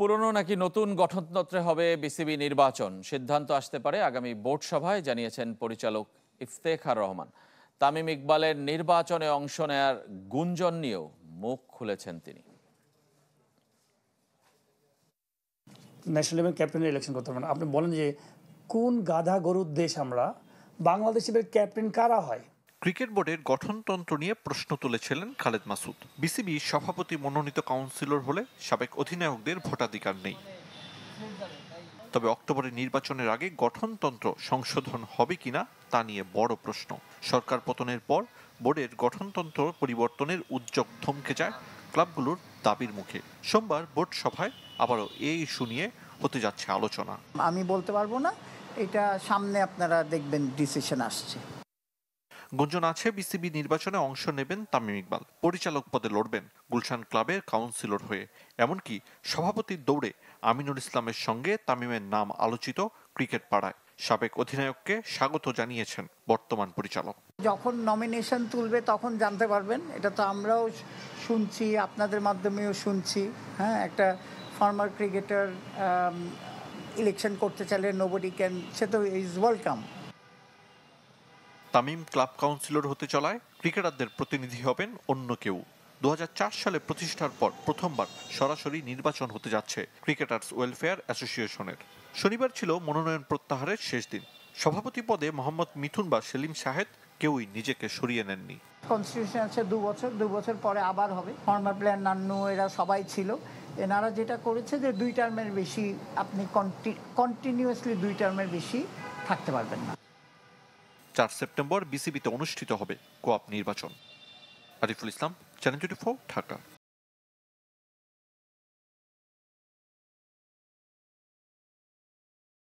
পুরনো নাকি নতুন গঠনতন্ত্রে হবে বিসিবি নির্বাচন, সিদ্ধান্ত আসতে পারে আগামী বোর্ড সভায়, জানিয়েছেন পরিচালক ইফতেখার রহমান। তামিম ইকবালের নির্বাচনে অংশ নেয়ার গুঞ্জন নিয়েও মুখ খুলেছেন তিনি। ন্যাশনাল লেভেল ক্যাপ্টেনের ইলেকশন করতে পারবেন। আপনি বলেন যে কোন গাধা গরুর দেশ আমরা, বাংলাদেশের ক্যাপ্টেন কারা হয়? ক্রিকেট বোর্ডের গঠনতন্ত্র নিয়ে প্রশ্ন তুলেছিলেন খালেদ মাসুদ। বিসিবি সভাপতি মনোনীত কাউন্সিলর হলে সাবেক অধিনায়কদের ভোটাধিকার নেই। তবে অক্টোবরের নির্বাচনের আগে গঠনতন্ত্র সংশোধন হবে কিনা তা নিয়ে বড় প্রশ্ন। সরকার পতনের পর বোর্ডের গঠনতন্ত্র পরিবর্তনের উদ্যোগ থমকে যায় ক্লাবগুলোর দাবির মুখে। সোমবার বোর্ড সভায় আবারও এই ইস্যু নিয়ে হতে যাচ্ছে আলোচনা। আমি বলতে পারবো না, এটা সামনে আপনারা দেখবেন ডিসিশন আসছে। গুঞ্জন আছে বিসিবি নির্বাচনে অংশ নেবেন তামিম ইকবাল, পরিচালক পদে লড়বেন গুলশান ক্লাবের কাউন্সিলর হয়ে। এমনকি সভাপতির দৌড়ে আমিনুল ইসলামের সঙ্গে তামিমের নাম আলোচিত ক্রিকেট পাড়ায়। সাবেক অধিনায়ককে স্বাগত জানিয়েছেন বর্তমান পরিচালক। যখন নমিনেশন তুলবে তখন জানতে পারবেন। এটা তো আমরাও শুনছি, আপনাদের মাধ্যমেও শুনছি। হ্যাঁ, একটা ফর্মার ক্রিকেটার ইলেকশন করতে চাইলে নোবডি ক্যান, সে তো is welcome. Tamim club councillor হতে চলায় ক্রিকেটারদের প্রতিনিধি হবেন অন্য কেউ। 2004 সালে প্রতিষ্ঠার পর প্রথমবার সরাসরি নির্বাচন হতে যাচ্ছে ক্রিকেটার্স ওয়েলফেয়ার অ্যাসোসিয়েশনের। শনিবার ছিল মনোনয়ন প্রত্যাহারের শেষ দিন। সভাপতি পদে মোহাম্মদ মিথুন বা সেলিম শাহেদ কেউই নিজেকে সরিয়ে নেননি। কনস্টিটিউশন আছে 2 বছর পরে আবার হবে। ফর্মার প্লেয়ার নান্নু এরা সবাই ছিল। এনারা যেটা করেছে যে 2 টার্মের বেশি আপনি কন্টিনিউয়াসলি 2 টার্মের বেশি থাকতে পারবেন না। 4 সেপ্টেম্বর বিসিবিতে অনুষ্ঠিত হবে কোঅপ নির্বাচন। আরিফুল ইসলাম, চ্যানেল 24, ঢাকা।